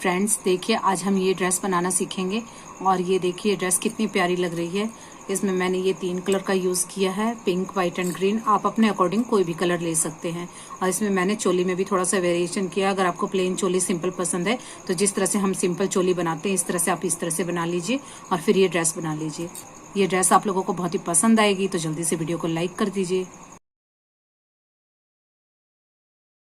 Friends देखिए, आज हम ये ड्रेस बनाना सीखेंगे। और ये देखिए ड्रेस कितनी प्यारी लग रही है। इसमें मैंने ये 3 कलर का यूज़ किया है, पिंक, वाइट एंड ग्रीन। आप अपने अकॉर्डिंग कोई भी कलर ले सकते हैं। और इसमें मैंने चोली में भी थोड़ा सा वेरिएशन किया। अगर आपको प्लेन चोली सिंपल पसंद है तो जिस तरह से हम सिंपल चोली बनाते हैं इस तरह से आप इस तरह से बना लीजिए और फिर ये ड्रेस बना लीजिए। ये ड्रेस आप लोगों को बहुत ही पसंद आएगी, तो जल्दी से वीडियो को लाइक कर दीजिए।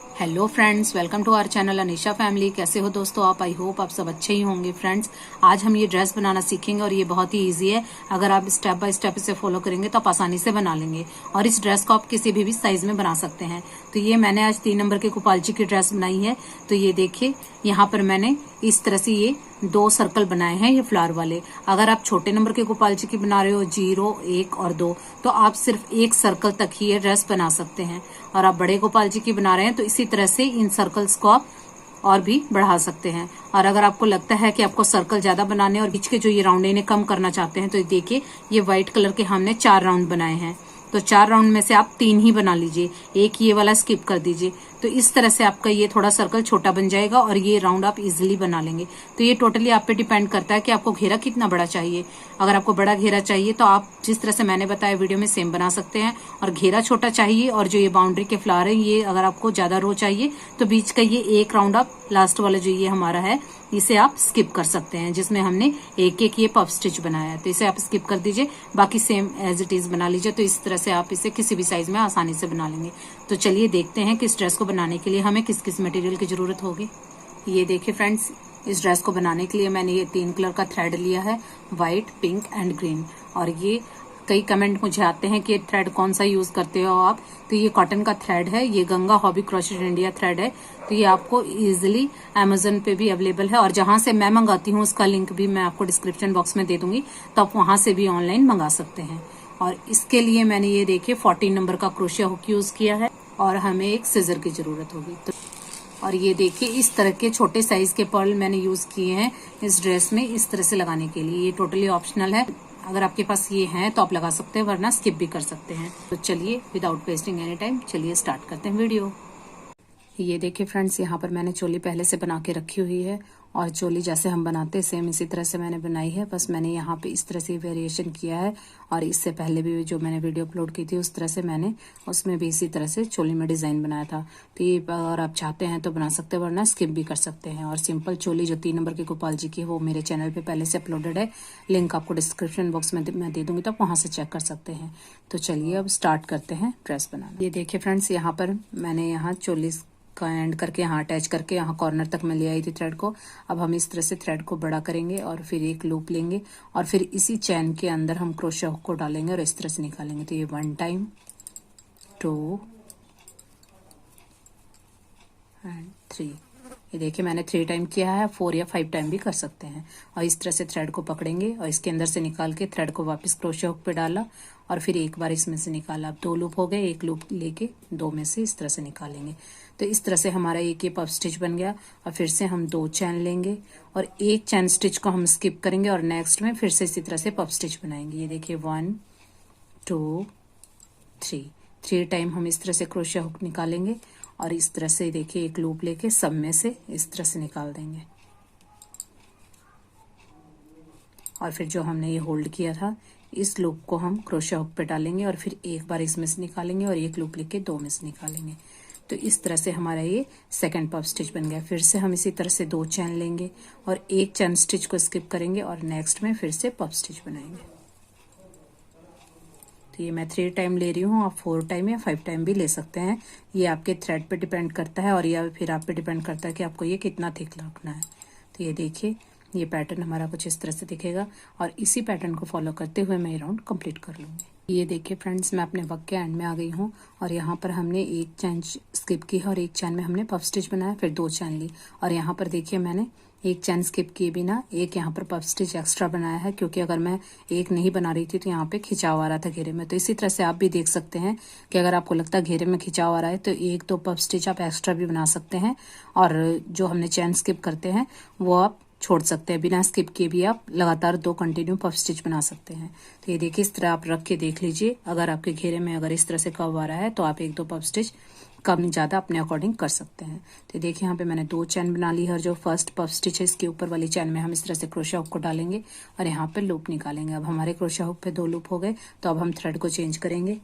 Hello friends, welcome to our channel Anisha family. कैसे हो दोस्तों आप? आई होप आप सब अच्छे ही होंगे। फ्रेंड्स, आज हम ये ड्रेस बनाना सीखेंगे और ये बहुत ही इजी है। अगर आप स्टेप बाय स्टेप इसे फॉलो करेंगे तो आप आसानी से बना लेंगे। और इस ड्रेस को आप किसी भी साइज में बना सकते हैं। तो ये मैंने आज 3 नंबर के गोपालजी की ड्रेस बनाई है। तो ये देखिए, यहाँ पर मैंने इस तरह से ये 2 सर्कल बनाए हैं, ये फ्लावर वाले। अगर आप छोटे नंबर के गोपाल जी की बना रहे हो 0, 1 और 2, तो आप सिर्फ 1 सर्कल तक ही ये ड्रेस बना सकते हैं। और आप बड़े गोपाल जी की बना रहे हैं तो इसी तरह से इन सर्कल्स को आप और भी बढ़ा सकते हैं। और अगर आपको लगता है कि आपको सर्कल ज्यादा बनाने और बीच के जो ये राउंड इन्हें कम करना चाहते हैं, तो देखिए ये व्हाइट कलर के हमने 4 राउंड बनाए हैं। तो 4 राउंड में से आप 3 ही बना लीजिए, एक ये वाला स्किप कर दीजिए। तो इस तरह से आपका ये थोड़ा सर्कल छोटा बन जाएगा और ये राउंड आप इजीली बना लेंगे। तो ये टोटली आप पे डिपेंड करता है कि आपको घेरा कितना बड़ा चाहिए। अगर आपको बड़ा घेरा चाहिए तो आप जिस तरह से मैंने बताया वीडियो में सेम बना सकते हैं। और घेरा छोटा चाहिए और जो ये बाउंड्री के फ्लावर है, ये अगर आपको ज्यादा रो चाहिए तो बीच का ये एक राउंड आप लास्ट वाला जो ये हमारा है इसे आप स्किप कर सकते हैं, जिसमें हमने एक एक ये पफ स्टिच बनाया है। तो इसे आप स्किप कर दीजिए, बाकी सेम एज इट इज बना लीजिए। तो इस तरह से आप इसे किसी भी साइज में आसानी से बना लेंगे। तो चलिए देखते हैं कि इस ड्रेस को बनाने के लिए हमें किस किस मटेरियल की जरूरत होगी। ये देखिए फ्रेंड्स, इस ड्रेस को बनाने के लिए मैंने ये 3 कलर का थ्रेड लिया है, व्हाइट, पिंक एंड ग्रीन। और ये कई कमेंट मुझे आते हैं कि ये थ्रेड कौन सा यूज करते हो आप। तो ये कॉटन का थ्रेड है, ये Ganga hobby crochet India thread है। तो ये आपको इजीली अमेजन पे भी अवेलेबल है और जहां से मैं मंगाती हूँ उसका लिंक भी मैं आपको डिस्क्रिप्शन बॉक्स में दे दूंगी, तो आप वहां से भी ऑनलाइन मंगा सकते हैं। और इसके लिए मैंने ये देखिए 14 नंबर का क्रोशिया हुक यूज किया है और हमें एक सिजर की जरूरत होगी। तो और ये देखिए इस तरह के छोटे साइज के पर्ल मैंने यूज किए हैं इस ड्रेस में इस तरह से लगाने के लिए। ये टोटली ऑप्शनल है, अगर आपके पास ये हैं तो आप लगा सकते हैं, वरना स्किप भी कर सकते हैं। तो चलिए विदाउट वेस्टिंग एनी टाइम चलिए स्टार्ट करते हैं वीडियो। ये देखिए फ्रेंड्स, यहाँ पर मैंने चोली पहले से बना के रखी हुई है और चोली जैसे हम बनाते हैं सेम इसी तरह से मैंने बनाई है। बस मैंने यहाँ पे इस तरह से वेरिएशन किया है और इससे पहले भी जो मैंने वीडियो अपलोड की थी उस तरह से मैंने उसमें भी इसी तरह से चोली में डिजाइन बनाया था। तो ये अगर आप चाहते हैं तो बना सकते हैं, वरना स्किप भी कर सकते हैं। और सिंपल चोली जो 3 नंबर की गोपाल जी की, वो मेरे चैनल पे पहले से अपलोडेड है, लिंक आपको डिस्क्रिप्शन बॉक्स में मैं दे दूंगी, तो आप वहां से चेक कर सकते हैं। तो चलिए अब स्टार्ट करते हैं ड्रेस बनाना। ये देखिए फ्रेंड्स, यहाँ पर मैंने यहाँ चोली का एंड करके यहाँ अटैच करके यहाँ कॉर्नर तक मैं ले आई थी थ्रेड को। अब हम इस तरह से थ्रेड को बड़ा करेंगे और फिर एक लूप लेंगे और फिर इसी चैन के अंदर हम क्रोशिया हुक को डालेंगे और इस तरह से निकालेंगे। तो ये 1 टाइम, 2 एंड 3। ये देखिए मैंने 3 टाइम किया है, 4 या 5 टाइम भी कर सकते हैं। और इस तरह से थ्रेड को पकड़ेंगे और इसके अंदर से निकाल के थ्रेड को वापस क्रोशिया हुक पे डाला और फिर एक बार इसमें से निकाला। अब 2 लूप हो गए, एक लूप लेके 2 में से इस तरह से निकालेंगे। तो इस तरह से हमारा एक ये पफ स्टिच बन गया। और फिर से हम 2 चैन लेंगे और एक चैन स्टिच को हम स्किप करेंगे और नेक्स्ट में फिर से इसी तरह से पफ स्टिच बनाएंगे। ये देखिए 1, 2, 3 टाइम हम इस तरह से क्रोशिया हुक निकालेंगे और इस तरह से देखिए एक लूप लेके सब में से इस तरह से निकाल देंगे। और फिर जो हमने ये होल्ड किया था इस लूप को हम क्रोशिया हुक पे डालेंगे और फिर एक बार इसमें से निकालेंगे और एक लूप लेके 2 में से निकालेंगे। तो इस तरह से हमारा ये सेकंड पफ स्टिच बन गया। फिर से हम इसी तरह से 2 चैन लेंगे और एक चैन स्टिच को स्किप करेंगे और नेक्स्ट में फिर से पफ स्टिच बनाएंगे। तो ये मैं 3 टाइम ले रही हूँ, आप 4 टाइम या 5 टाइम भी ले सकते हैं। ये आपके थ्रेड पे डिपेंड करता है और या फिर आप पे डिपेंड करता है कि आपको ये कितना थिक रखना है। तो ये देखिए ये पैटर्न हमारा कुछ इस तरह से दिखेगा और इसी पैटर्न को फॉलो करते हुए मैं ये राउंड कंप्लीट कर लूंगी। ये देखिए फ्रेंड्स, मैं अपने वर्क के एंड में आ गई हूँ और यहाँ पर हमने एक चैन स्किप की है और एक चैन में हमने पफ स्टिच बनाया, फिर 2 चैन ली। और यहाँ पर देखिए मैंने एक चैन स्किप किए बिना एक यहाँ पर पफ स्टिच एक्स्ट्रा बनाया है, क्योंकि अगर मैं एक नहीं बना रही थी तो यहाँ पे खिंचाव आ रहा था घेरे में। तो इसी तरह से आप भी देख सकते हैं कि अगर आपको लगता है घेरे में खिंचाव आ रहा है तो 1-2 पफ स्टिच आप एक्स्ट्रा भी बना सकते हैं और जो हमने चैन स्किप करते हैं वो आप छोड़ सकते हैं। बिना स्किप किए भी आप लगातार 2 कंटिन्यू पफ स्टिच बना सकते हैं। तो ये देखिए इस तरह आप रख के देख लीजिए, अगर आपके घेरे में अगर इस तरह से कर्व आ रहा है तो आप 1-2 पफ स्टिच कम ज़्यादा अपने अकॉर्डिंग कर सकते हैं। तो देखिए यहाँ पे मैंने 2 चैन बना ली है और जो फर्स्ट पफ स्टिच है इसके ऊपर वाली चैन में हम इस तरह से क्रोशा हुक को डालेंगे और यहाँ पे लूप निकालेंगे। अब हमारे क्रोशा हुक पे 2 लूप हो गए, तो अब हम थ्रेड को चेंज करेंगे।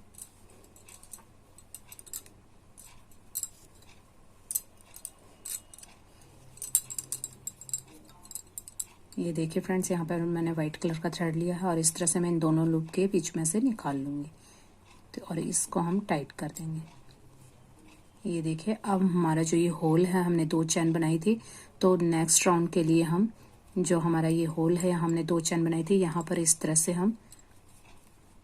ये देखिए फ्रेंड्स, यहाँ पर मैंने व्हाइट कलर का थ्रेड लिया है और इस तरह से मैं इन दोनों लूप के बीच में से निकाल लूँगी। तो और इसको हम टाइट कर देंगे। ये देखिए, अब हमारा जो ये होल है, हमने 2 चैन बनाई थी, तो नेक्स्ट राउंड के लिए हम जो हमारा ये होल है, हमने 2 चैन बनाई थी, यहाँ पर इस तरह से हम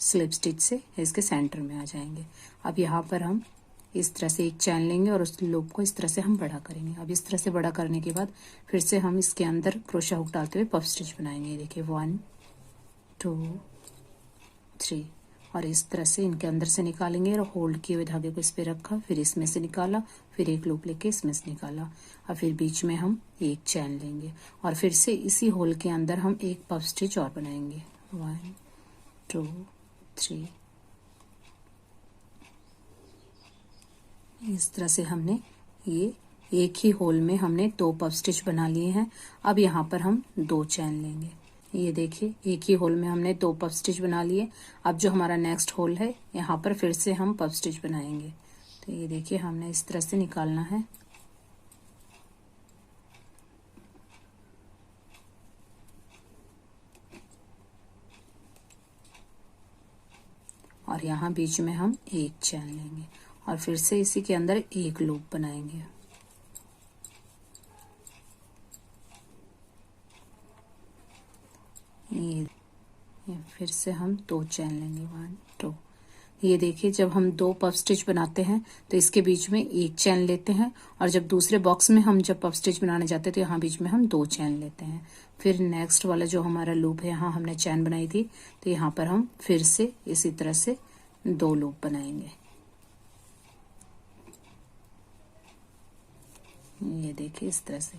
स्लिप स्टिच से इसके सेंटर में आ जाएंगे। अब यहाँ पर हम इस तरह से एक चैन लेंगे और उस लूप को इस तरह से हम बड़ा करेंगे। अब इस तरह से बड़ा करने के बाद फिर से हम इसके अंदर क्रोशा हुक डालते हुए पफ स्टिच बनाएंगे। देखिए 1 2 3 और इस तरह से इनके अंदर से निकालेंगे और होल्ड किए हुए धागे को इस पे रखा, फिर इसमें से निकाला, फिर एक लूप लेके इसमें से निकाला और फिर बीच में हम एक चैन लेंगे और फिर से इसी होल के अंदर हम एक पफ स्टिच और बनाएंगे। 1 2 3 इस तरह से हमने ये एक ही होल में हमने 2 पफ स्टिच बना लिए हैं। अब यहाँ पर हम 2 चैन लेंगे। ये देखिए, एक ही होल में हमने 2 पफ स्टिच बना लिए। अब जो हमारा नेक्स्ट होल है, यहाँ पर फिर से हम पफ स्टिच बनाएंगे। तो ये देखिए, हमने इस तरह से निकालना है। और यहाँ बीच में हम एक चैन लेंगे और फिर से इसी के अंदर एक लूप बनाएंगे। ये फिर से हम 2 चैन लेंगे। 1 2। ये देखिए, जब हम 2 पफ स्टिच बनाते हैं तो इसके बीच में एक चैन लेते हैं और जब दूसरे बॉक्स में हम जब पफ स्टिच बनाने जाते हैं तो यहाँ बीच में हम 2 चैन लेते हैं। फिर नेक्स्ट वाला जो हमारा लूप है, यहाँ हमने चैन बनाई थी, तो यहाँ पर हम फिर से इसी तरह से 2 लूप बनाएंगे। ये देखिए इस तरह से।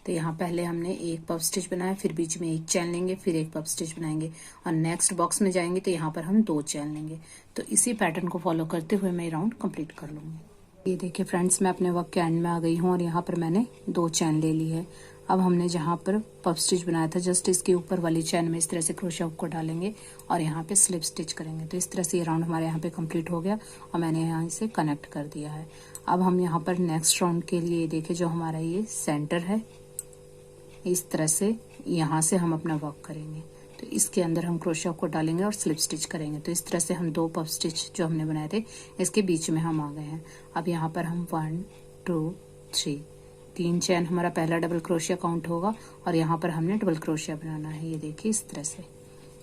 तो यहाँ पहले हमने एक पफ स्टिच बनाया, फिर बीच में एक चैन लेंगे, फिर एक पफ स्टिच बनाएंगे और नेक्स्ट बॉक्स में जाएंगे तो यहाँ पर हम 2 चैन लेंगे। तो इसी पैटर्न को फॉलो करते हुए मैं राउंड कंप्लीट कर लूँगी। ये देखिए फ्रेंड्स, मैं अपने वर्क के एंड में आ गई हूँ और यहाँ पर मैंने 2 चैन ले ली है। अब हमने जहाँ पर पफ स्टिच बनाया था, जस्ट इसके ऊपर वाली चैन में इस तरह से क्रोशा हुक को डालेंगे और यहाँ पे स्लिप स्टिच करेंगे। तो इस तरह से ये राउंड हमारे यहाँ पे कंप्लीट हो गया और मैंने यहाँ इसे कनेक्ट कर दिया है। अब हम यहाँ पर नेक्स्ट राउंड के लिए देखिए, जो हमारा ये सेंटर है, इस तरह से यहाँ से हम अपना वर्क करेंगे। तो इसके अंदर हम क्रोशा को डालेंगे और स्लिप स्टिच करेंगे। तो इस तरह से हम 2 पफ स्टिच जो हमने बनाए थे इसके बीच में हम आ गए हैं। अब यहाँ पर हम 1 2 3 चैन हमारा पहला डबल क्रोशिया काउंट होगा और यहाँ पर हमने डबल क्रोशिया बनाना है। ये देखिए इस तरह से।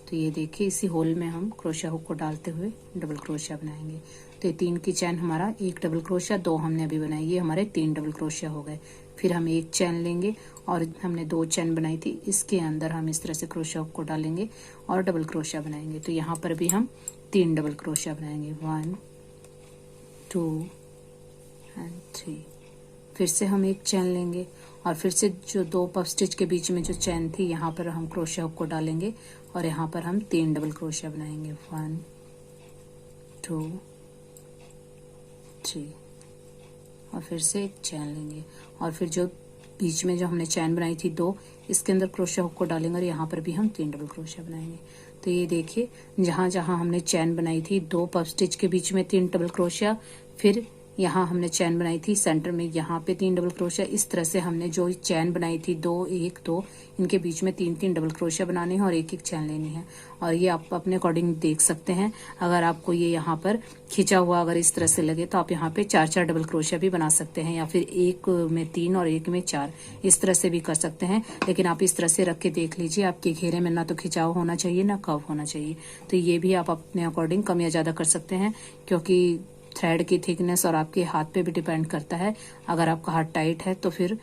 तो ये देखिए, इसी होल में हम क्रोशिया हुक को डालते हुए डबल क्रोशिया बनाएंगे। तो ये 3 की चैन हमारा एक डबल क्रोशिया, 2 हमने अभी बनाई, ये हमारे 3 डबल क्रोशिया हो गए। फिर हम एक चैन लेंगे और हमने 2 चैन बनाई थी, इसके अंदर हम इस तरह से क्रोशिया हुक को डालेंगे और डबल क्रोशिया बनाएंगे। तो यहाँ पर भी हम 3 डबल क्रोशिया बनाएंगे। 1 2 एंड 3। फिर से हम एक चैन लेंगे और फिर से जो 2 पफ स्टिच के बीच में जो चैन थी, यहाँ पर हम क्रोशिया हुक को डालेंगे और यहाँ पर हम 3 डबल क्रोशिया बनाएंगे। 1 2 3 और फिर से एक चैन लेंगे और फिर जो बीच में जो हमने चैन बनाई थी 2, इसके अंदर क्रोशिया हुक को डालेंगे और यहाँ पर भी हम 3 डबल क्रोशिया बनाएंगे। तो ये देखिए, जहाँ जहाँ हमने चैन बनाई थी 2 पफ स्टिच के बीच में 3 डबल क्रोशिया, फिर यहाँ हमने चैन बनाई थी सेंटर में, यहाँ पे 3 डबल क्रोशिया। इस तरह से हमने जो चैन बनाई थी 2 1 2, इनके बीच में 3 डबल क्रोशिया बनाने हैं और एक एक चैन लेनी है। और ये आप अपने अकॉर्डिंग देख सकते हैं। अगर आपको ये यहाँ पर खिंचा हुआ अगर इस तरह से लगे तो आप यहाँ पे 4 डबल क्रोशिया भी बना सकते हैं, या फिर एक में 3 और एक में 4, इस तरह से भी कर सकते हैं। लेकिन आप इस तरह से रख के देख लीजिए, आपके घेरे में ना तो खिंचाव होना चाहिए ना कर्व होना चाहिए। तो ये भी आप अपने अकॉर्डिंग कम या ज़्यादा कर सकते हैं, क्योंकि थ्रेड की थिकनेस और आपके हाथ पे भी डिपेंड करता है। अगर आपका हाथ टाइट है तो फिर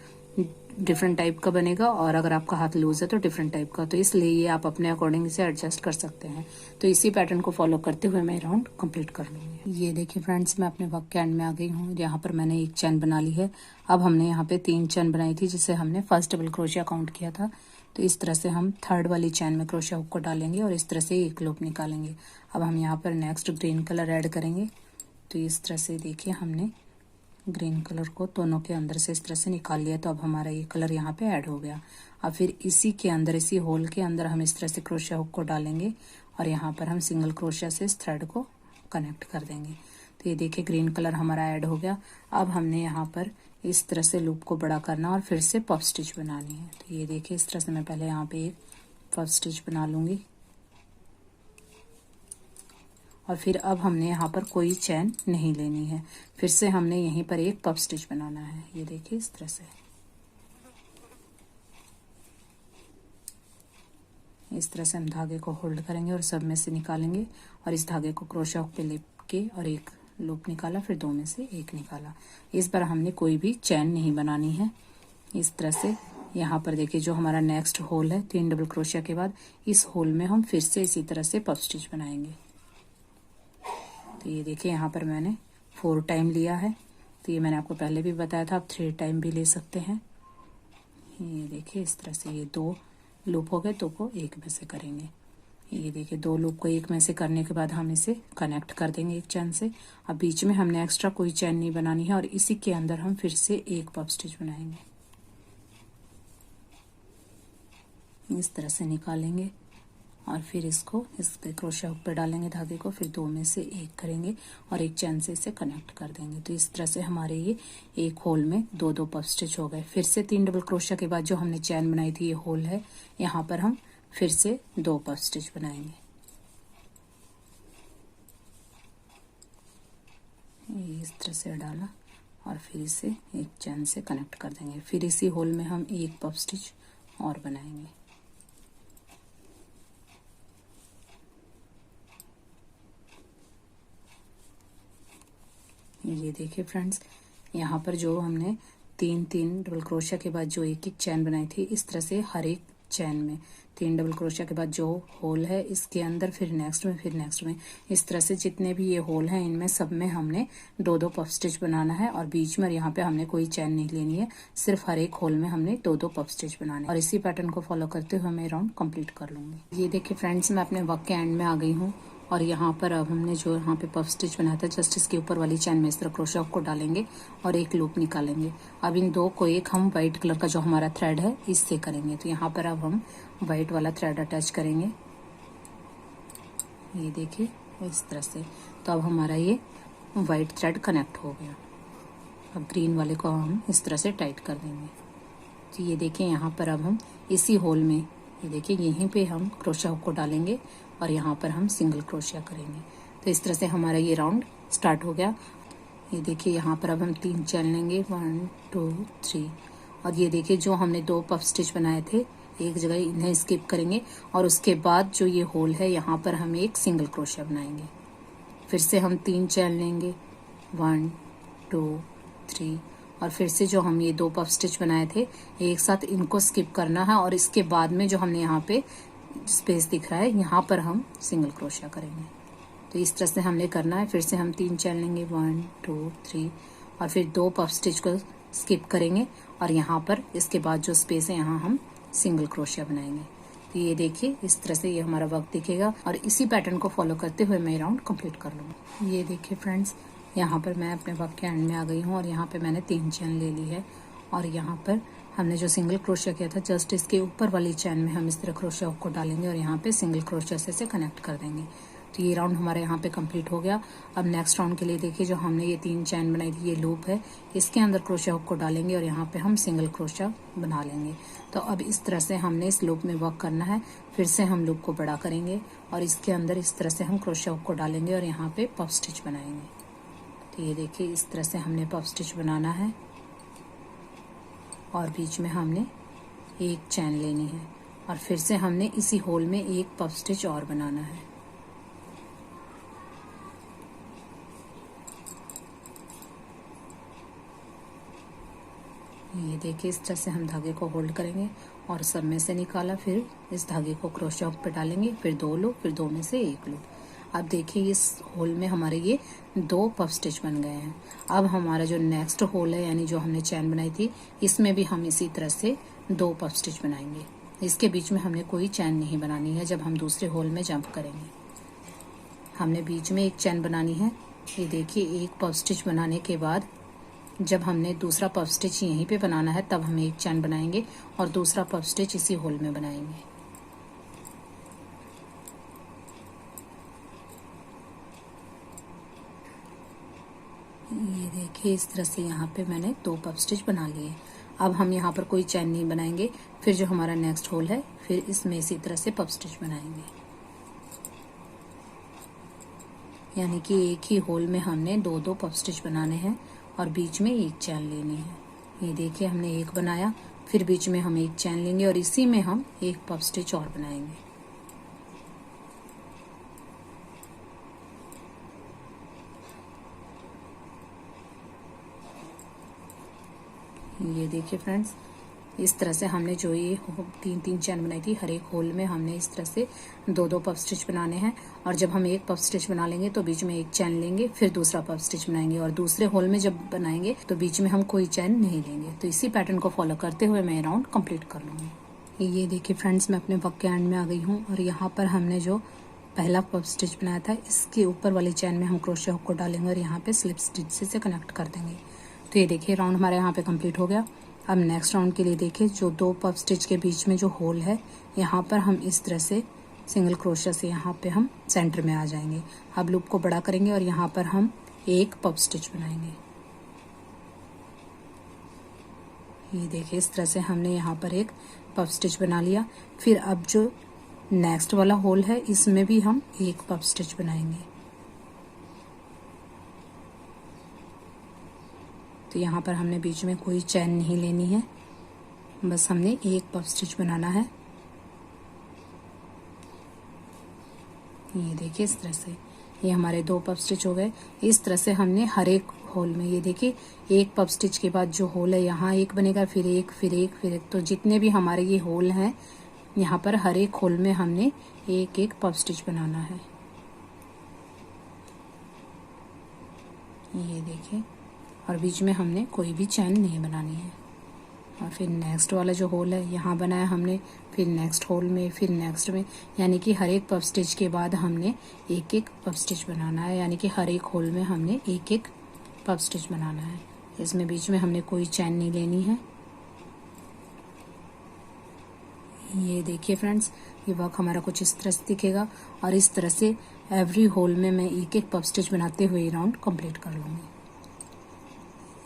डिफरेंट टाइप का बनेगा और अगर आपका हाथ लूज है तो डिफरेंट टाइप का। तो इसलिए ये आप अपने अकॉर्डिंग से एडजस्ट कर सकते हैं। तो इसी पैटर्न को फॉलो करते हुए मैं राउंड कंप्लीट कर लूँगी। ये देखिए फ्रेंड्स, मैं अपने वर्क के एंड में आ गई हूँ। यहाँ पर मैंने एक चैन बना ली है। अब हमने यहाँ पे 3 चैन बनाई थी, जिसे हमने फर्स्ट डबल क्रोशिया काउंट किया था। तो इस तरह से हम थर्ड वाली चैन में क्रोशिया हुक को डालेंगे और इस तरह से एक लूप निकालेंगे। अब हम यहाँ पर नेक्स्ट ग्रीन कलर ऐड करेंगे। तो इस तरह से देखिए, हमने ग्रीन कलर को दोनों के अंदर से इस तरह से निकाल लिया। तो अब हमारा ये कलर यहाँ पे ऐड हो गया। अब फिर इसी के अंदर, इसी होल के अंदर हम इस तरह से क्रोशिया हुक को डालेंगे और यहाँ पर हम सिंगल क्रोशिया से इस थ्रेड को कनेक्ट कर देंगे। तो ये देखिए ग्रीन कलर हमारा ऐड हो गया। अब हमने यहाँ पर इस तरह से लूप को बड़ा करना और फिर से पफ स्टिच बनानी है। तो ये देखिए इस तरह से मैं पहले यहाँ पे एक पफ स्टिच बना लूँगी और फिर अब हमने यहाँ पर कोई चैन नहीं लेनी है। फिर से हमने यहीं पर एक पफ स्टिच बनाना है। ये देखिए इस तरह से, इस तरह से हम धागे को होल्ड करेंगे और सब में से निकालेंगे और इस धागे को क्रोशिया हुक पे लेप के और एक लूप निकाला, फिर दो में से एक निकाला। इस बार हमने कोई भी चैन नहीं बनानी है। इस तरह से यहाँ पर देखिए जो हमारा नेक्स्ट होल है, 3 डबल क्रोशिया के बाद इस होल में हम फिर से इसी तरह से पफ स्टिच बनाएंगे। तो ये देखिए यहाँ पर मैंने 4 टाइम लिया है। तो ये मैंने आपको पहले भी बताया था, आप 3 टाइम भी ले सकते हैं। ये देखिए इस तरह से ये 2 लूप हो गए, तो को एक में से करेंगे। ये देखिए 2 लूप को एक में से करने के बाद हम इसे कनेक्ट कर देंगे एक चैन से। अब बीच में हमने एक्स्ट्रा कोई चैन नहीं बनानी है और इसी के अंदर हम फिर से एक पफ स्टिच बनाएंगे। इस तरह से निकालेंगे और फिर इसको इस पे क्रोशिया हुक पे डालेंगे धागे को, फिर 2 में से एक करेंगे और एक चैन से इसे कनेक्ट कर देंगे। तो इस तरह से हमारे ये एक होल में 2-2 पफ स्टिच हो गए। फिर से 3 डबल क्रोशिया के बाद जो हमने चैन बनाई थी, ये होल है, यहाँ पर हम फिर से 2 पफ स्टिच बनाएंगे। ये इस तरह से डाला और फिर इसे एक चैन से कनेक्ट कर देंगे। फिर इसी होल में हम एक पफ स्टिच और बनाएंगे। ये देखिए फ्रेंड्स, यहाँ पर जो हमने 3 डबल क्रोशिया के बाद जो एक एक चैन बनाई थी, इस तरह से हर एक चैन में 3 डबल क्रोशिया के बाद जो होल है इसके अंदर, फिर नेक्स्ट में, फिर नेक्स्ट में, इस तरह से जितने भी ये होल हैं इनमें सब में हमने 2-2 पफ स्टिच बनाना है और बीच में यहाँ पे हमने कोई चैन नहीं लेनी है, सिर्फ हर एक होल में हमने 2-2 पफ स्टिच बनाने और इसी पैटर्न को फॉलो करते हुए मैं राउंड कंप्लीट कर लूंगी। ये देखिए फ्रेंड्स, मैं अपने वर्क के एंड में आ गई हूँ और यहाँ पर अब हमने जो यहाँ पे पफ स्टिच बनाया था, जस्ट इसके ऊपर वाली चैन में इस तरह क्रोशिया हुक को डालेंगे और एक लूप निकालेंगे। अब इन 2 को एक हम व्हाइट कलर का जो हमारा थ्रेड है इससे करेंगे। तो यहाँ पर अब हम व्हाइट वाला थ्रेड अटैच करेंगे। ये देखिए इस तरह से। तो अब हमारा ये व्हाइट थ्रेड कनेक्ट हो गया। अब ग्रीन वाले को हम इस तरह से टाइट कर देंगे। तो ये देखिए यहाँ पर अब हम इसी होल में, ये देखिए यहीं पे हम क्रोशिया हुक को डालेंगे और यहाँ पर हम सिंगल क्रोशिया करेंगे। तो इस तरह से हमारा ये राउंड स्टार्ट हो गया। ये देखिए यहाँ पर अब हम 3 चैन लेंगे, 1 2 3 और ये देखिए जो हमने 2 पफ स्टिच बनाए थे एक जगह, इन्हें स्किप करेंगे और उसके बाद जो ये होल है यहाँ पर हम एक सिंगल क्रोशिया बनाएंगे। फिर से हम 3 चैन लेंगे, 1 2 3 और फिर से जो हम ये 2 पफ स्टिच बनाए थे एक साथ इनको स्किप करना है और इसके बाद में जो हमने यहाँ पे स्पेस दिख रहा है यहाँ पर हम सिंगल क्रोशिया करेंगे। तो इस तरह से हमने करना है। फिर से हम 3 चैन लेंगे, 1 2 3 और फिर 2 पफ स्टिच को स्किप करेंगे और यहाँ पर इसके बाद जो स्पेस है यहाँ हम सिंगल क्रोशिया बनाएंगे। तो ये देखिए इस तरह से ये हमारा वर्क दिखेगा और इसी पैटर्न को फॉलो करते हुए मैं राउंड कंप्लीट कर लूँगी। ये देखिए फ्रेंड्स, यहाँ पर मैं अपने वर्क के एंड में आ गई हूँ और यहाँ पे मैंने 3 चैन ले ली है और यहाँ पर हमने जो सिंगल क्रोशिया किया था जस्ट इसके ऊपर वाली चैन में हम इस तरह क्रोशिया हुक को डालेंगे और यहाँ पे सिंगल क्रोशिया से इसे कनेक्ट कर देंगे। तो ये राउंड हमारे यहाँ पे कंप्लीट हो गया। अब नेक्स्ट राउंड के लिए देखिए जो हमने ये 3 चैन बनाई थी, ये लूप है, इसके अंदर क्रोशिया हुक को डालेंगे और यहाँ पे हम सिंगल क्रोशिया बना लेंगे। तो अब इस तरह से हमने इस लूप में वर्क करना है। फिर से हम लूप को बड़ा करेंगे और इसके अंदर इस तरह से हम क्रोशिया हुक को डालेंगे और यहाँ पे पफ स्टिच बनाएंगे। तो ये देखिए इस तरह से हमने पफ स्टिच बनाना है और बीच में हमने एक चैन लेनी है और फिर से हमने इसी होल में एक पफ स्टिच और बनाना है। ये देखिए इस तरह से हम धागे को होल्ड करेंगे और सब में से निकाला, फिर इस धागे को क्रोशिया हुक पे डालेंगे, फिर 2 लूप, फिर 2 में से एक लूप। अब देखिए इस होल में हमारे ये 2 पफ स्टिच बन गए हैं। अब हमारा जो नेक्स्ट होल है यानी जो हमने चैन बनाई थी इसमें भी हम इसी तरह से 2 पफ स्टिच बनाएंगे। इसके बीच में हमने कोई चैन नहीं बनानी है। जब हम दूसरे होल में जंप करेंगे हमने बीच में एक चैन बनानी है। ये देखिए एक पफ स्टिच बनाने के बाद जब हमने दूसरा पफ स्टिच यहीं पे बनाना है तब हम एक चैन बनाएंगे और दूसरा पफ स्टिच इसी होल में बनाएंगे। ये देखिए इस तरह से यहाँ पे मैंने 2 पफ स्टिच बना लिए। अब हम यहाँ पर कोई चैन नहीं बनाएंगे, फिर जो हमारा नेक्स्ट होल है फिर इसमें इसी तरह से पफ स्टिच बनाएंगे, यानी कि एक ही होल में हमने 2-2 पफ स्टिच बनाने हैं और बीच में एक चैन लेनी है। ये देखिए हमने एक बनाया, फिर बीच में हम एक चैन लेंगे और इसी में हम एक पफ स्टिच और बनाएंगे। ये देखिए फ्रेंड्स, इस तरह से हमने जो ये 3-3 चैन बनाई थी, हर एक होल में हमने इस तरह से 2-2 पफ स्टिच बनाने हैं और जब हम एक पफ स्टिच बना लेंगे तो बीच में एक चैन लेंगे, फिर दूसरा पफ स्टिच बनाएंगे और दूसरे होल में जब बनाएंगे तो बीच में हम कोई चैन नहीं लेंगे। तो इसी पैटर्न को फॉलो करते हुए मैं राउंड कंप्लीट कर लूँगी। ये देखिए फ्रेंड्स, मैं अपने वर्क के एंड में आ गई हूँ और यहाँ पर हमने जो पहला पफ स्टिच बनाया था इसके ऊपर वाली चैन में हम क्रोशिया हुक को डालेंगे और यहाँ पे स्लिप स्टिच से कनेक्ट कर देंगे। तो ये देखिए राउंड हमारे यहाँ पे कंप्लीट हो गया। अब नेक्स्ट राउंड के लिए देखिए जो 2 पफ स्टिच के बीच में जो होल है यहाँ पर हम इस तरह से सिंगल क्रोशिया से यहाँ पे हम सेंटर में आ जाएंगे। अब लूप को बड़ा करेंगे और यहाँ पर हम एक पफ स्टिच बनाएंगे। ये देखिए इस तरह से हमने यहाँ पर एक पफ स्टिच बना लिया। फिर अब जो नेक्स्ट वाला होल है इसमें भी हम एक पफ स्टिच बनाएंगे। तो यहाँ पर हमने बीच में कोई चैन नहीं लेनी है, बस हमने एक पफ स्टिच बनाना है। ये देखिए इस तरह से ये हमारे 2 पफ स्टिच हो गए। इस तरह से हमने हर एक होल में, ये देखिए एक पफ स्टिच के बाद जो होल है यहाँ एक बनेगा, फिर एक, फिर एक, फिर एक। तो जितने भी हमारे ये होल हैं यहाँ पर हर एक होल में हमने एक एक पफ स्टिच बनाना है। ये देखिए, और बीच में हमने कोई भी चैन नहीं बनानी है। और फिर नेक्स्ट वाला जो होल है यहाँ बनाया हमने, फिर नेक्स्ट होल में, फिर नेक्स्ट में, यानी कि हर एक पफ स्टिच के बाद हमने एक एक पफ स्टिच बनाना है, यानी कि हर एक होल में हमने एक एक पफ स्टिच बनाना है। इसमें बीच में हमने कोई चैन नहीं लेनी है। ये देखिए फ्रेंड्स, ये वर्क हमारा कुछ इस तरह से दिखेगा और इस तरह से एवरी होल में मैं एक एक पफ स्टिच बनाते हुए राउंड कंप्लीट कर लूँगी।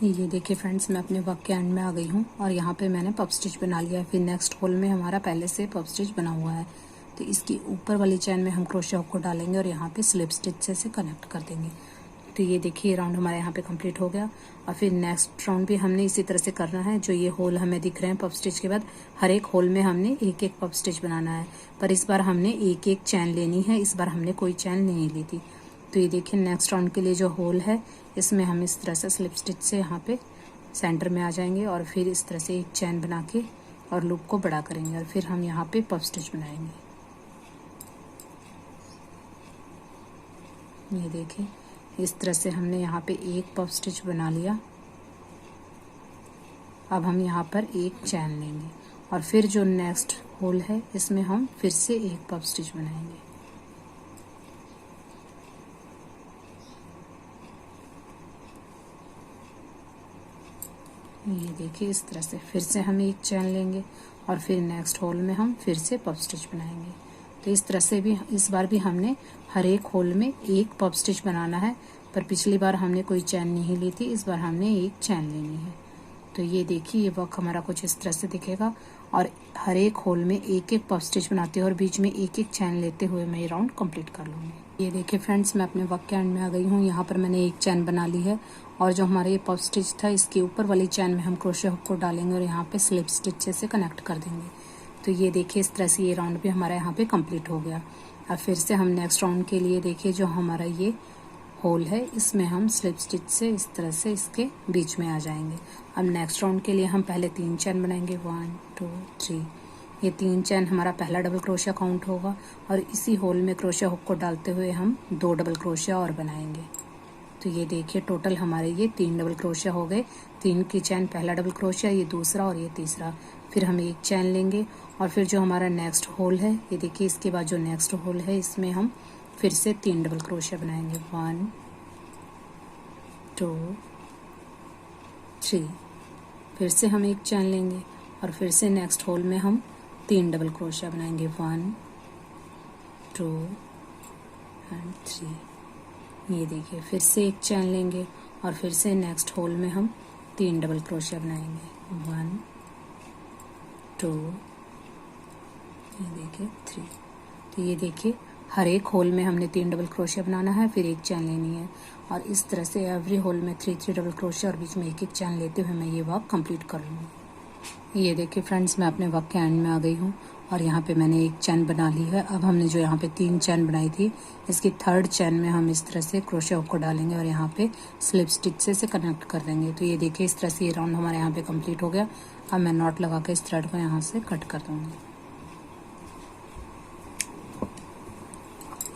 ये देखिए फ्रेंड्स, मैं अपने वर्क के एंड में आ गई हूँ और यहाँ पे मैंने पफ स्टिच बना लिया है। फिर नेक्स्ट होल में हमारा पहले से पफ स्टिच बना हुआ है, तो इसकी ऊपर वाली चैन में हम क्रोशिया हुक को डालेंगे और यहाँ पे स्लिप स्टिच से कनेक्ट कर देंगे। तो ये देखिए राउंड हमारे यहाँ पे कंप्लीट हो गया। और फिर नेक्स्ट राउंड भी हमने इसी तरह से करना है। जो ये होल हमें दिख रहे हैं पफ स्टिच के बाद, हर एक होल में हमने एक एक पफ स्टिच बनाना है, पर इस बार हमने एक एक चैन लेनी है। इस बार हमने कोई चैन नहीं ली थी। तो ये देखिए नेक्स्ट राउंड के लिए जो होल है इसमें हम इस तरह से स्लिप स्टिच से यहाँ पे सेंटर में आ जाएंगे और फिर इस तरह से एक चैन बना के और लूप को बड़ा करेंगे और फिर हम यहाँ पे पफ स्टिच बनाएंगे। ये देखिए इस तरह से हमने यहाँ पे एक पफ स्टिच बना लिया। अब हम यहाँ पर एक चैन लेंगे और फिर जो नेक्स्ट होल है इसमें हम फिर से एक पफ स्टिच बनाएंगे। ये देखिए इस तरह से फिर से हम एक चैन लेंगे और फिर नेक्स्ट होल में हम फिर से पफ स्टिच बनाएंगे। तो इस तरह से भी इस बार भी हमने हर एक होल में एक पफ स्टिच बनाना है, पर पिछली बार हमने कोई चैन नहीं ली थी, इस बार हमने एक चैन लेनी है। तो ये देखिए ये वर्क हमारा कुछ इस तरह से दिखेगा और हर एक होल में एक एक पफ स्टिच बनाते हुए और बीच में एक एक चैन लेते हुए मैं ये राउंड कंप्लीट कर लूँगी। ये देखिए फ्रेंड्स, मैं अपने वर्क के एंड में आ गई हूँ। यहाँ पर मैंने एक चैन बना ली है और जो हमारा ये पफ स्टिच था इसके ऊपर वाली चैन में हम क्रोशिया हुक को डालेंगे और यहाँ पे स्लिप स्टिच से कनेक्ट कर देंगे। तो ये देखिए इस तरह से ये राउंड भी हमारा यहाँ पे कंप्लीट हो गया। अब फिर से हम नेक्स्ट राउंड के लिए देखिए जो हमारा ये होल है इसमें हम स्लिप स्टिच से इस तरह से इसके बीच में आ जाएंगे। अब नेक्स्ट राउंड के लिए हम पहले 3 चैन बनाएंगे, 1 2 3। ये 3 चैन हमारा पहला डबल क्रोशिया काउंट होगा और इसी होल में क्रोशिया हुक को डालते हुए हम 2 डबल क्रोशिया और बनाएंगे। तो ये देखिए टोटल हमारे ये 3 डबल क्रोशिया हो गए। 3 की चैन पहला डबल क्रोशिया, ये दूसरा और ये तीसरा। फिर हम एक चैन लेंगे और फिर जो हमारा नेक्स्ट होल है ये देखिए इसके बाद जो नेक्स्ट होल है इसमें हम फिर से 3 डबल क्रोशिया बनाएंगे, 1 2 3, फिर से हम एक चैन लेंगे और फिर से नेक्स्ट होल में हम 3 डबल क्रोशिया बनाएंगे, 1 2 एंड 3। ये देखिए, फिर से एक चैन लेंगे और फिर से नेक्स्ट होल में हम 3 डबल क्रोशिया बनाएंगे, 1 2, ये देखिए 3। तो ये देखिए, हर एक होल में हमने 3 डबल क्रोशिया बनाना है, फिर एक चैन लेनी है और इस तरह से एवरी होल में 3 डबल क्रोशिया और बीच में एक एक चैन लेते हुए मैं ये वर्क कंप्लीट कर लूँगी। ये देखिए फ्रेंड्स, मैं अपने वर्क के एंड में आ गई हूँ और यहाँ पे मैंने एक चैन बना ली है। अब हमने जो यहाँ पे 3 चैन बनाई थी, इसकी 3rd चैन में हम इस तरह से क्रोशिया हुक को डालेंगे और यहाँ पे स्लिप स्टिच से कनेक्ट कर देंगे। तो ये देखिए, इस तरह से ये राउंड हमारे यहाँ पे कंप्लीट हो गया। अब मैं नॉट लगा के इस थ्रेड को यहाँ से कट कर दूँगी।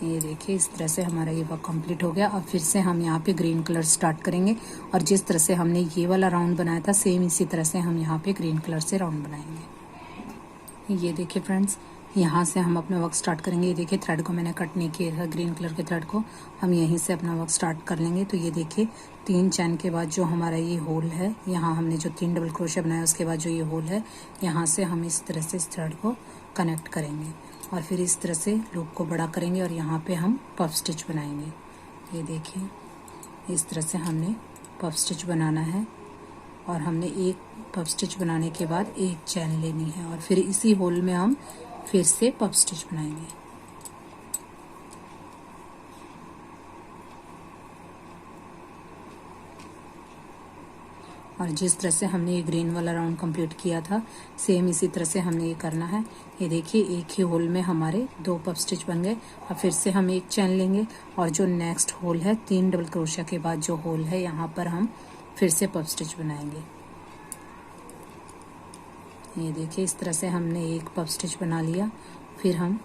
ये देखिए, इस तरह से हमारा ये वर्क कंप्लीट हो गया। अब फिर से हम यहाँ पे ग्रीन कलर स्टार्ट करेंगे और जिस तरह से हमने ये वाला राउंड बनाया था, सेम इसी तरह से हम यहाँ पे ग्रीन कलर से राउंड बनाएंगे। ये देखिए फ्रेंड्स, यहाँ से हम अपना वर्क स्टार्ट करेंगे। ये देखिए, थ्रेड को मैंने कट नहीं किया था, ग्रीन कलर के थ्रेड को हम यहीं से अपना वर्क स्टार्ट कर लेंगे। तो ये देखिए, 3 चैन के बाद जो हमारा ये होल है, यहाँ हमने जो 3 डबल क्रोशिया बनाया उसके बाद जो ये होल है, यहाँ से हम इस तरह से इस थ्रेड को कनेक्ट करेंगे और फिर इस तरह से लूप को बड़ा करेंगे और यहाँ पे हम पफ स्टिच बनाएंगे। ये देखिए, इस तरह से हमने पफ स्टिच बनाना है और हमने एक पफ स्टिच बनाने के बाद एक चैन लेनी है और फिर इसी होल में हम फिर से पफ स्टिच बनाएंगे। और जिस तरह से हमने ये ग्रीन वाला राउंड कंप्लीट किया था, सेम इसी तरह से हमने ये करना है। ये देखिए, एक ही होल में हमारे 2 पफ स्टिच बन गए। अब फिर से हम एक चैन लेंगे और जो नेक्स्ट होल है, 3 डबल क्रोशिया के बाद जो होल है, यहाँ पर हम फिर से पफ स्टिच बनाएंगे। ये देखिए, इस तरह से हमने एक पफ स्टिच बना लिया। फिर हम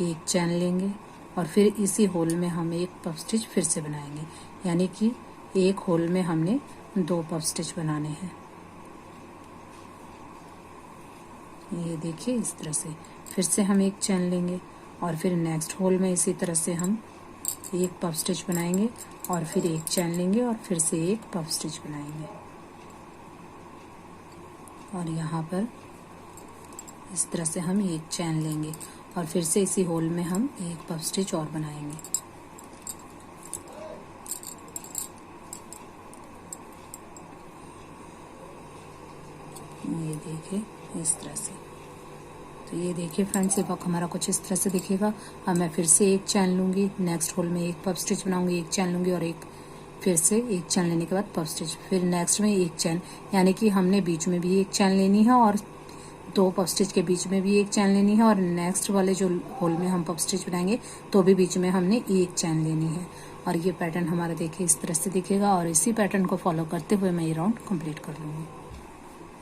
एक चैन लेंगे और फिर इसी होल में हम एक पफ स्टिच फिर से बनाएंगे, यानी कि एक होल में हमने 2 पफ स्टिच बनाने हैं। ये देखिए, इस तरह से फिर से हम एक चैन लेंगे और फिर नेक्स्ट होल में इसी तरह से हम एक पफ स्टिच बनाएंगे और फिर एक चैन लेंगे और फिर से एक पफ स्टिच बनाएंगे और यहाँ पर इस तरह से हम एक चैन लेंगे और फिर से इसी होल में हम एक पफ स्टिच और बनाएंगे। ये देखिए, इस तरह से। तो ये देखिए फ्रेंड्स, ये वर्क हमारा कुछ इस तरह से दिखेगा। अब मैं फिर से एक चैन लूँगी, नेक्स्ट होल में एक पफ स्टिच बनाऊंगी, एक चैन लूँगी और एक फिर से एक चैन लेने के बाद पफ स्टिच, फिर नेक्स्ट में एक चैन, यानी कि हमने बीच में भी एक चैन लेनी है और 2 पफ स्टिच के बीच में भी एक चैन लेनी है और नेक्स्ट वाले जो होल में हम पफ स्टिच बनाएंगे तो भी बीच में हमने एक चैन लेनी है। और ये पैटर्न हमारा देखिए इस तरह से दिखेगा और इसी पैटर्न को फॉलो करते हुए मैं ये राउंड कंप्लीट कर लूँगी।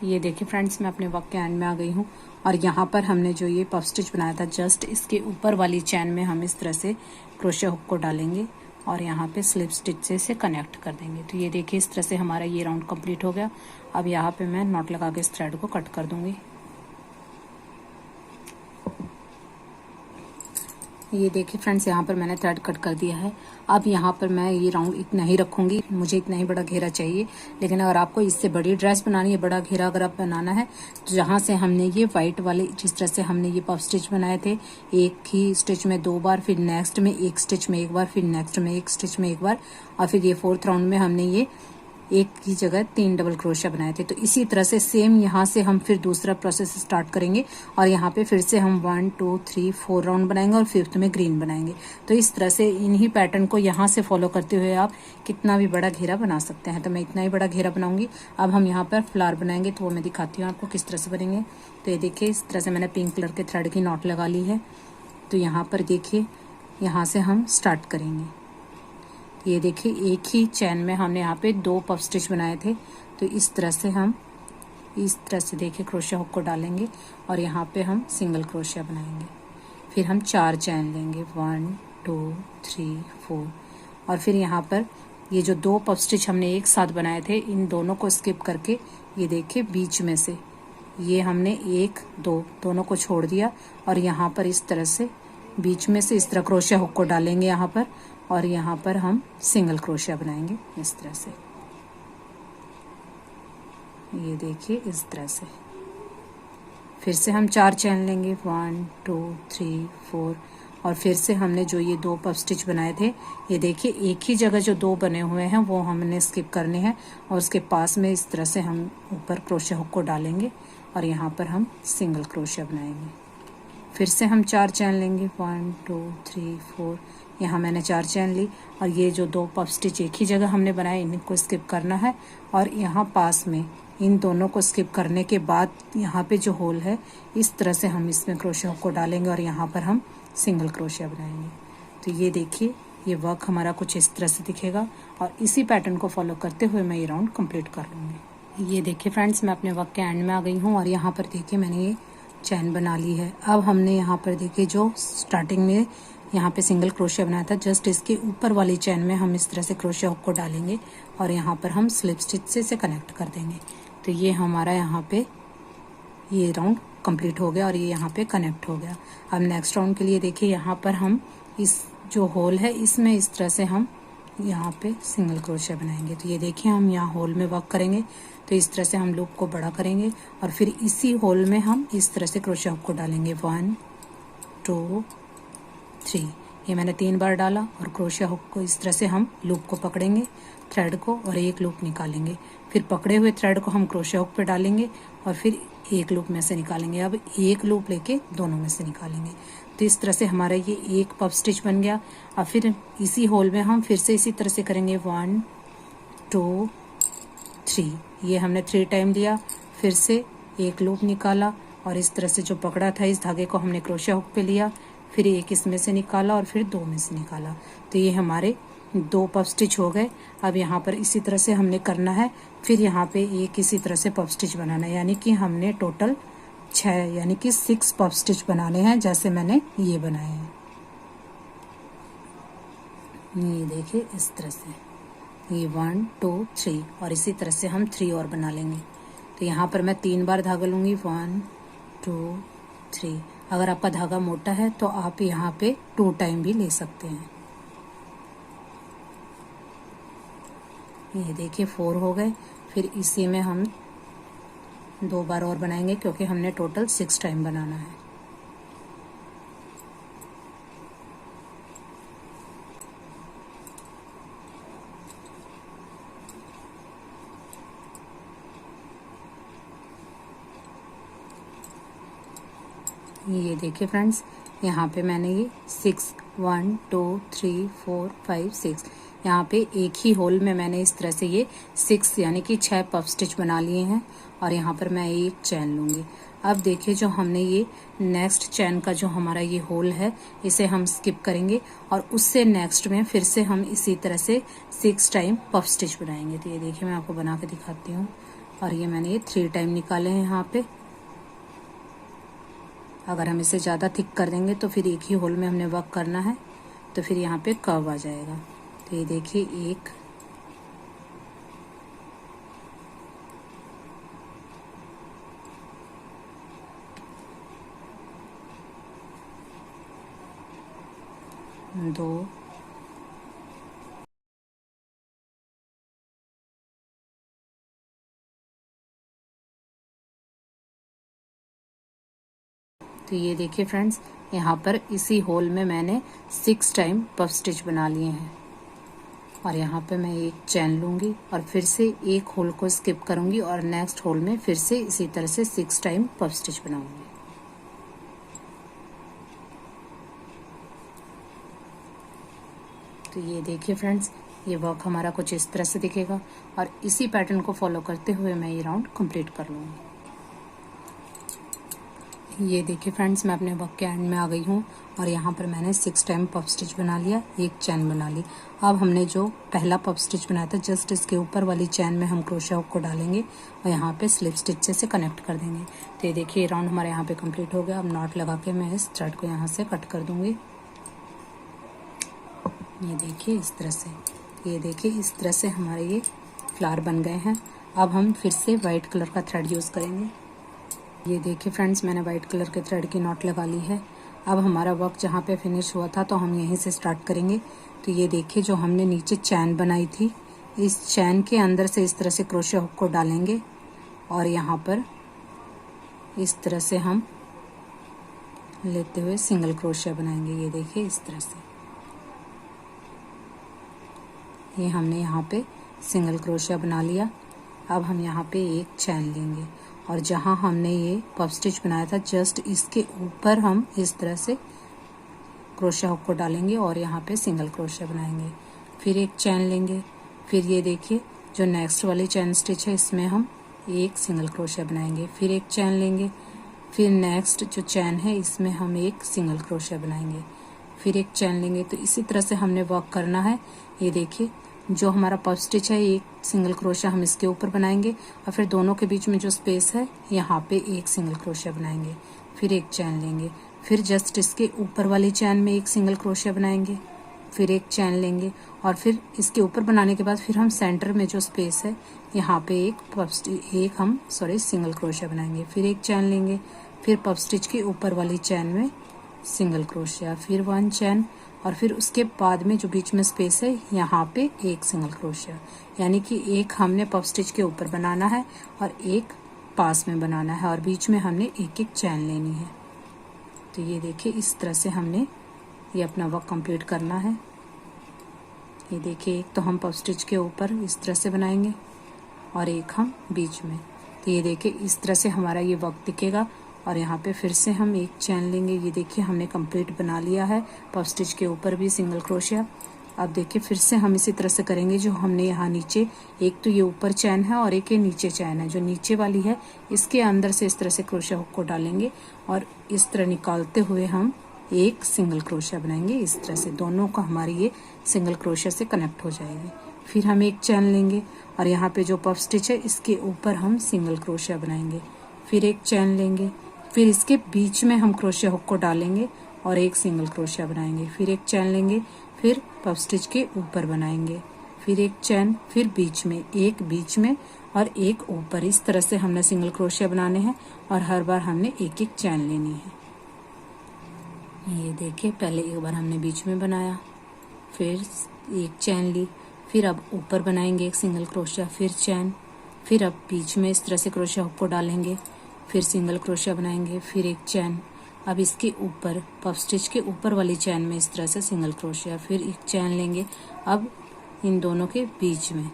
ये देखिए फ्रेंड्स, मैं अपने वर्क के एंड में आ गई हूँ और यहाँ पर हमने जो ये पफ स्टिच बनाया था, जस्ट इसके ऊपर वाली चैन में हम इस तरह से क्रोशिया हुक को डालेंगे और यहाँ पे स्लिप स्टिच से इसे कनेक्ट कर देंगे। तो ये देखिए, इस तरह से हमारा ये राउंड कंप्लीट हो गया। अब यहाँ पे मैं नॉट लगा के इस थ्रेड को कट कर दूंगी। ये देखिए फ्रेंड्स, यहाँ पर मैंने थ्रेड कट कर दिया है। अब यहाँ पर मैं ये राउंड इतना ही रखूँगी, मुझे इतना ही बड़ा घेरा चाहिए। लेकिन अगर आपको इससे बड़ी ड्रेस बनानी है, बड़ा घेरा अगर आप बनाना है, तो जहाँ से हमने ये वाइट वाले, जिस तरह से हमने ये पफ स्टिच बनाए थे, एक ही स्टिच में 2 बार, फिर नेक्स्ट में एक स्टिच में 1 बार, फिर नेक्स्ट में एक स्टिच में 1 बार और फिर ये 4th राउंड में हमने ये एक की जगह 3 डबल क्रोशिया बनाए थे। तो इसी तरह से सेम यहाँ से हम फिर दूसरा प्रोसेस स्टार्ट करेंगे और यहाँ पे फिर से हम 1 2 3 4 राउंड बनाएंगे और 5th में ग्रीन बनाएंगे। तो इस तरह से इन्हीं पैटर्न को यहाँ से फॉलो करते हुए आप कितना भी बड़ा घेरा बना सकते हैं। तो मैं इतना ही बड़ा घेरा बनाऊंगी। अब हम यहाँ पर फ्लावर बनाएंगे, तो वो मैं दिखाती हूँ आपको किस तरह से बनेंगे। तो ये देखिए, इस तरह से मैंने पिंक कलर के थ्रेड की नॉट लगा ली है। तो यहाँ पर देखिए, यहाँ से हम स्टार्ट करेंगे। ये देखिए, एक ही चैन में हमने यहाँ पे 2 पफ स्टिच बनाए थे। तो इस तरह से हम इस तरह से देखिए क्रोशिया हुक को डालेंगे और यहाँ पे हम सिंगल क्रोशिया बनाएंगे। फिर हम 4 चैन लेंगे, 1 2 3 4 और फिर यहाँ पर ये जो 2 पफ स्टिच हमने एक साथ बनाए थे, इन दोनों को स्किप करके ये देखिए बीच में से ये हमने 1 2 दोनों को छोड़ दिया और यहाँ पर इस तरह से बीच में से इस तरह क्रोशिया हुक को डालेंगे यहाँ पर और यहाँ पर हम सिंगल क्रोशिया बनाएंगे इस तरह से। ये देखिए इस तरह से। फिर से हम 4 चैन लेंगे, 1 2 3 4, और फिर से हमने जो ये 2 पफ स्टिच बनाए थे, ये देखिए एक ही जगह जो 2 बने हुए हैं वो हमने स्किप करने हैं, और उसके पास में इस तरह से हम ऊपर क्रोशे हुक को डालेंगे और यहाँ पर हम सिंगल क्रोशे बनाएंगे। फिर से हम 4 चैन लेंगे, 1 2 3 4, यहाँ मैंने 4 चैन ली, और ये जो 2 पफ स्टिच एक ही जगह हमने बनाए इनको स्किप करना है, और यहाँ पास में इन दोनों को स्किप करने के बाद यहाँ पे जो होल है इस तरह से हम इसमें क्रोशे हुक को डालेंगे और यहाँ पर हम सिंगल क्रोशिया बनाएंगे। तो ये देखिए ये वर्क हमारा कुछ इस तरह से दिखेगा, और इसी पैटर्न को फॉलो करते हुए मैं ये राउंड कंप्लीट कर लूँगी। ये देखिए फ्रेंड्स, मैं अपने वर्क के एंड में आ गई हूँ, और यहाँ पर देखिए मैंने ये चैन बना ली है। अब हमने यहाँ पर देखिए जो स्टार्टिंग में यहाँ पे सिंगल क्रोशिया बनाया था, जस्ट इसके ऊपर वाली चैन में हम इस तरह से क्रोशिया हुक को डालेंगे और यहाँ पर हम स्लिप स्टिच से इसे कनेक्ट कर देंगे। तो ये हमारा यहाँ पे ये राउंड कंप्लीट हो गया और ये यहाँ पे कनेक्ट हो गया। अब नेक्स्ट राउंड के लिए देखिए यहाँ पर हम इस जो होल है इसमें इस तरह से हम यहाँ पे सिंगल क्रोशिया बनाएंगे। तो ये देखिए हम यहाँ होल में वर्क करेंगे, तो इस तरह से हम लूप को बड़ा करेंगे और फिर इसी होल में हम इस तरह से क्रोशिया हुक को डालेंगे। 1 2 3, ये मैंने 3 बार डाला, और क्रोशिया हुक को इस तरह से हम लूप को पकड़ेंगे थ्रेड को और एक लूप निकालेंगे, फिर पकड़े हुए थ्रेड को हम क्रोशिया हुक पे डालेंगे और फिर एक लूप में से निकालेंगे। अब एक लूप लेके दोनों में से निकालेंगे। तो इस तरह से हमारा ये एक पफ स्टिच बन गया। अब फिर इसी होल में हम फिर से इसी तरह से करेंगे। 1 2 3, ये हमने 3 टाइम लिया, फिर से एक लूप निकाला और इस तरह से जो पकड़ा था इस धागे को हमने क्रोशिया हुक पे लिया, फिर एक इसमें से निकाला और फिर 2 में से निकाला। तो ये हमारे 2 पफ स्टिच हो गए। अब यहाँ पर इसी तरह से हमने करना है, फिर यहाँ पे एक इसी तरह से पफ स्टिच बनाना है, यानी कि हमने टोटल 6 यानी कि 6 पफ स्टिच बनाने हैं, जैसे मैंने ये बनाए हैं। ये देखिए इस तरह से, ये 1 2 3, और इसी तरह से हम 3 और बना लेंगे। तो यहाँ पर मैं 3 बार धागा लूँगी, 1 2 3। अगर आपका धागा मोटा है तो आप यहाँ पे 2 टाइम भी ले सकते हैं। ये देखिए 4 हो गए, फिर इसी में हम 2 बार और बनाएंगे क्योंकि हमने टोटल 6 टाइम बनाना है। ये देखिए फ्रेंड्स, यहाँ पे मैंने ये 6 1 2 3 4 5 6, यहाँ पे एक ही होल में मैंने इस तरह से ये 6 यानी कि 6 पफ स्टिच बना लिए हैं, और यहाँ पर मैं एक चैन लूँगी। अब देखिए जो हमने ये नेक्स्ट चैन का जो हमारा ये होल है इसे हम स्किप करेंगे, और उससे नेक्स्ट में फिर से हम इसी तरह से 6 टाइम पफ स्टिच बनाएंगे। तो ये देखिए मैं आपको बना के दिखाती हूँ, और ये मैंने ये 3 टाइम निकाले हैं यहाँ पे। अगर हम इसे ज़्यादा थिक कर देंगे तो फिर एक ही होल में हमने वर्क करना है, तो फिर यहाँ पे कर्व आ जाएगा। तो ये देखिए 1 2 तो ये देखिए फ्रेंड्स, यहाँ पर इसी होल में मैंने 6 टाइम पफ स्टिच बना लिए हैं, और यहाँ पे मैं एक चैन लूँगी और फिर से एक होल को स्किप करूँगी और नेक्स्ट होल में फिर से इसी तरह से 6 टाइम पफ स्टिच बनाऊँगी। तो ये देखिए फ्रेंड्स, ये वर्क हमारा कुछ इस तरह से दिखेगा, और इसी पैटर्न को फॉलो करते हुए मैं ये राउंड कंप्लीट कर लूँगी। ये देखिए फ्रेंड्स, मैं अपने वर्क के एंड में आ गई हूँ, और यहाँ पर मैंने 6 टाइम पफ स्टिच बना लिया, एक चैन बना ली। अब हमने जो पहला पफ स्टिच बनाया था जस्ट इसके ऊपर वाली चैन में हम क्रोशिया हुक को डालेंगे और यहाँ पे स्लिप स्टिच से कनेक्ट कर देंगे। तो ये देखिए राउंड हमारे यहाँ पे कंप्लीट हो गया। अब नॉट लगा के मैं इस थ्रेड को यहाँ से कट कर दूँगी। ये देखिए इस तरह से, ये देखिए इस तरह से हमारे ये फ्लावर बन गए हैं। अब हम फिर से वाइट कलर का थ्रेड यूज़ करेंगे। ये देखिए फ्रेंड्स, मैंने वाइट कलर के थ्रेड की नॉट लगा ली है। अब हमारा वर्क जहाँ पे फिनिश हुआ था तो हम यहीं से स्टार्ट करेंगे। तो ये देखिए जो हमने नीचे चैन बनाई थी, इस चैन के अंदर से इस तरह से क्रोशिया हुक को डालेंगे और यहाँ पर इस तरह से हम लेते हुए सिंगल क्रोशिया बनाएंगे। ये देखिए इस तरह से ये हमने यहाँ पे सिंगल क्रोशिया बना लिया। अब हम यहाँ पे एक चैन लेंगे और जहाँ हमने ये पफ स्टिच बनाया था जस्ट इसके ऊपर हम इस तरह से क्रोशिया हुक को डालेंगे और यहाँ पे सिंगल क्रोशिया बनाएंगे। फिर एक चैन लेंगे। फिर ये देखिए जो नेक्स्ट वाली चैन स्टिच है इसमें हम एक सिंगल क्रोशिया बनाएंगे। फिर एक चैन लेंगे। फिर नेक्स्ट जो चैन है इसमें हम एक सिंगल क्रोशिया बनाएंगे। फिर एक चैन लेंगे। तो इसी तरह से हमने वर्क करना है। ये देखिए जो हमारा पफ स्टिच है एक सिंगल क्रोशिया हम इसके ऊपर बनाएंगे और फिर दोनों के बीच में जो स्पेस है यहाँ पे एक सिंगल क्रोशिया बनाएंगे। फिर एक चैन लेंगे। फिर जस्ट इसके ऊपर वाली चैन में एक सिंगल क्रोशिया बनाएंगे। फिर एक चैन लेंगे और फिर इसके ऊपर बनाने के बाद फिर हम सेंटर में जो स्पेस है यहाँ पे एक सिंगल क्रोशिया बनाएंगे। फिर एक चैन लेंगे। फिर पफ स्टिच के ऊपर वाली चैन में सिंगल क्रोशिया, फिर वन चैन और फिर उसके बाद में जो बीच में स्पेस है यहाँ पे एक सिंगल क्रोशिया। यानी कि एक हमने पफ स्टिच के ऊपर बनाना है और एक पास में बनाना है और बीच में हमने एक एक चैन लेनी है। तो ये देखिए इस तरह से हमने ये अपना वर्क कंप्लीट करना है। ये देखिए एक तो हम पफ स्टिच के ऊपर इस तरह से बनाएंगे और एक हम बीच में। तो ये देखिए इस तरह से हमारा ये वर्क दिखेगा और यहाँ पे फिर से हम एक चैन लेंगे। ये देखिए हमने कंप्लीट बना लिया है पफ स्टिच के ऊपर भी सिंगल क्रोशिया। अब देखिए फिर से हम इसी तरह से करेंगे। जो हमने यहाँ नीचे एक तो ये ऊपर चैन है और एक ये नीचे चैन है, जो नीचे वाली है इसके अंदर से इस तरह से क्रोशिया हुक को डालेंगे और इस तरह निकालते हुए हम एक सिंगल क्रोशिया बनाएंगे। इस तरह से दोनों का हमारी ये सिंगल क्रोशिया से कनेक्ट हो जाएगी। फिर हम एक चैन लेंगे और यहाँ पे जो पफ स्टिच है इसके ऊपर हम सिंगल क्रोशिया बनाएंगे। फिर एक चैन लेंगे। फिर इसके बीच में हम क्रोशिया हुक को डालेंगे और एक सिंगल क्रोशिया बनाएंगे। फिर एक चैन लेंगे। फिर पफ स्टिच के ऊपर बनाएंगे। फिर एक चैन, फिर बीच में और एक ऊपर। इस तरह से हमने सिंगल क्रोशिया बनाने हैं और हर बार हमने एक एक चैन लेनी है। ये देखिए पहले एक बार हमने बीच में बनाया, फिर एक चैन ली, फिर अब ऊपर बनाएंगे एक सिंगल क्रोशिया, फिर चैन, फिर अब बीच में इस तरह से क्रोशिया हुक को डालेंगे, फिर सिंगल क्रोशिया बनाएंगे, फिर एक चैन। अब इसके ऊपर पफ स्टिच के ऊपर वाली चैन में इस तरह से सिंगल क्रोशिया, फिर एक चैन लेंगे। अब इन दोनों के बीच में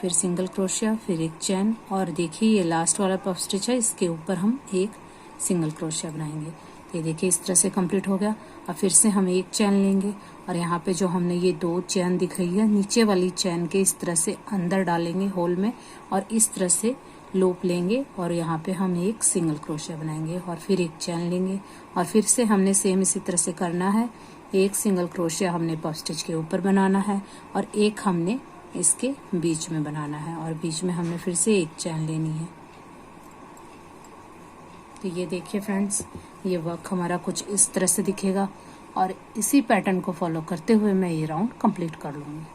फिर सिंगल क्रोशिया, फिर एक चैन और देखिए ये लास्ट वाला पफ स्टिच है इसके ऊपर हम एक सिंगल क्रोशिया बनाएंगे। ये देखिए इस तरह से कंप्लीट हो गया। अब फिर से हम एक चैन लेंगे और यहाँ पे जो हमने ये दो चैन दिख रही है नीचे वाली चैन के इस तरह से अंदर डालेंगे होल में और इस तरह से लूप लेंगे और यहाँ पे हम एक सिंगल क्रोशिया बनाएंगे और फिर एक चैन लेंगे और फिर से हमने सेम इसी तरह से करना है। एक सिंगल क्रोशिया हमने पफ स्टिच के ऊपर बनाना है और एक हमने इसके बीच में बनाना है और बीच में हमने फिर से एक चैन लेनी है। तो ये देखिए फ्रेंड्स ये वर्क हमारा कुछ इस तरह से दिखेगा और इसी पैटर्न को फॉलो करते हुए मैं ये राउंड कंप्लीट कर लूँगी।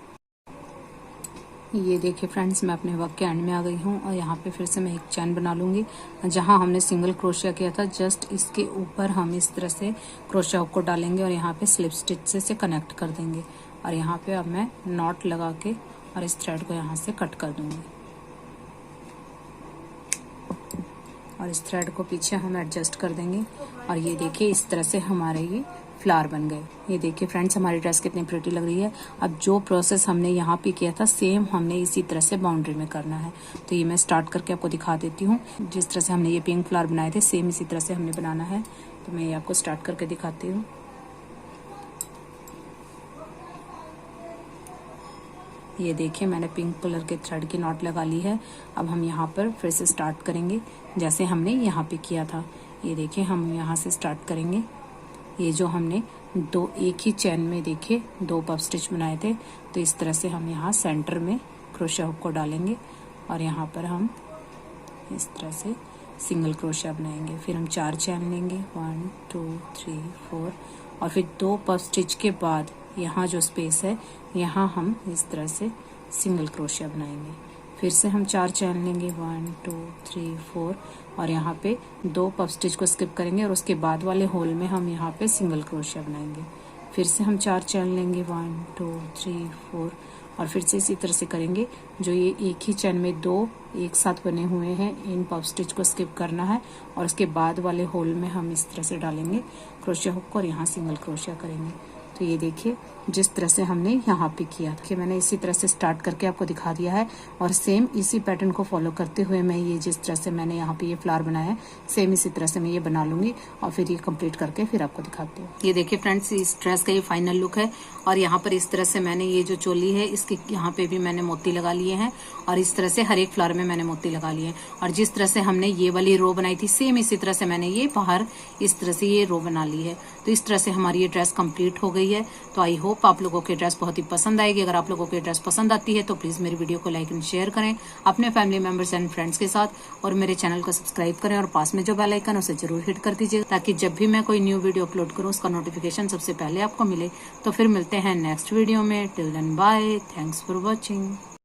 ये देखिए फ्रेंड्स मैं अपने वर्क के एंड में आ गई हूँ और यहाँ पे फिर से मैं एक चैन बना लूँगी। जहाँ हमने सिंगल क्रोशिया किया था जस्ट इसके ऊपर हम इस तरह से क्रोशिया हुक को डालेंगे और यहाँ पे स्लिप स्टिच से कनेक्ट कर देंगे और यहाँ पे अब मैं नॉट लगा के और इस थ्रेड को यहाँ से कट कर दूँगी और इस थ्रेड को पीछे हम एडजस्ट कर देंगे और ये देखिए इस तरह से हमारे ये फ्लावर बन गए। ये देखिए फ्रेंड्स हमारी ड्रेस कितनी प्रिटी लग रही है। अब जो प्रोसेस हमने यहाँ पे किया था सेम हमने इसी तरह से बाउंड्री में करना है। तो ये मैं स्टार्ट करके आपको दिखा देती हूँ। जिस तरह से हमने ये पिंक फ्लावर बनाए थे सेम इसी तरह से हमने बनाना है। तो मैं ये आपको स्टार्ट करके दिखाती हूँ। ये देखिए मैंने पिंक कलर के थ्रेड की नॉट लगा ली है। अब हम यहाँ पर फिर से स्टार्ट करेंगे जैसे हमने यहाँ पे किया था। ये देखिए हम यहाँ से स्टार्ट करेंगे। ये जो हमने दो एक ही चैन में देखिए दो पफ स्टिच बनाए थे तो इस तरह से हम यहाँ सेंटर में क्रोशिया हुक को डालेंगे और यहाँ पर हम इस तरह से सिंगल क्रोशिया बनाएंगे। फिर हम 4 चैन लेंगे 1 2 3 4 और फिर 2 पफ स्टिच के बाद यहाँ जो स्पेस है यहाँ हम इस तरह से सिंगल क्रोशिया बनाएंगे। फिर से हम 4 चैन लेंगे 1 2 3 4 और यहाँ पे 2 पफ स्टिच को स्किप करेंगे और उसके बाद वाले होल में हम यहाँ पे सिंगल क्रोशिया बनाएंगे। फिर से हम 4 चैन लेंगे 1 2 3 4 और फिर से इसी तरह से करेंगे। जो ये एक ही चेन में 2 एक साथ बने हुए हैं, इन पफ स्टिच को स्किप करना है और उसके बाद वाले होल में हम इस तरह से डालेंगे क्रोशिया हुक और यहाँ सिंगल क्रोशिया करेंगे। तो ये देखिए जिस तरह से हमने यहाँ पे किया कि मैंने इसी तरह से स्टार्ट करके आपको दिखा दिया है और सेम इसी पैटर्न को फॉलो करते हुए मैं ये जिस तरह से मैंने यहाँ पे ये फ्लावर बनाया है सेम इसी तरह से मैं ये बना लूंगी और फिर ये कंप्लीट करके फिर आपको दिखाती हूँ। ये देखिए फ्रेंड्स, इस ड्रेस का ये फाइनल लुक है और यहाँ पर इस तरह से मैंने ये जो चोली है इसके यहाँ पे भी मैंने मोती लगा लिए हैं और इस तरह से हर एक फ्लावर में मैंने मोती लगा लिए हैं और जिस तरह से हमने ये वाली रो बनाई थी सेम इसी तरह से मैंने ये बाहर इस तरह से ये रो बना ली है। तो इस तरह से हमारी ये ड्रेस कंप्लीट हो गई है। तो आई होप आप लोगों के ड्रेस बहुत ही पसंद आएगी। अगर आप लोगों की ड्रेस पसंद आती है तो प्लीज मेरी वीडियो को लाइक एंड शेयर करें अपने फैमिली मेंबर्स एंड फ्रेंड्स के साथ और मेरे चैनल को सब्सक्राइब करें और पास में जो बेल आइकन उसे जरूर हिट कर दीजिए ताकि जब भी मैं कोई न्यू वीडियो अपलोड करूँ उसका नोटिफिकेशन सबसे पहले आपको मिले। तो फिर मिलते हैं नेक्स्ट वीडियो में। Till then bye, thanks for watching.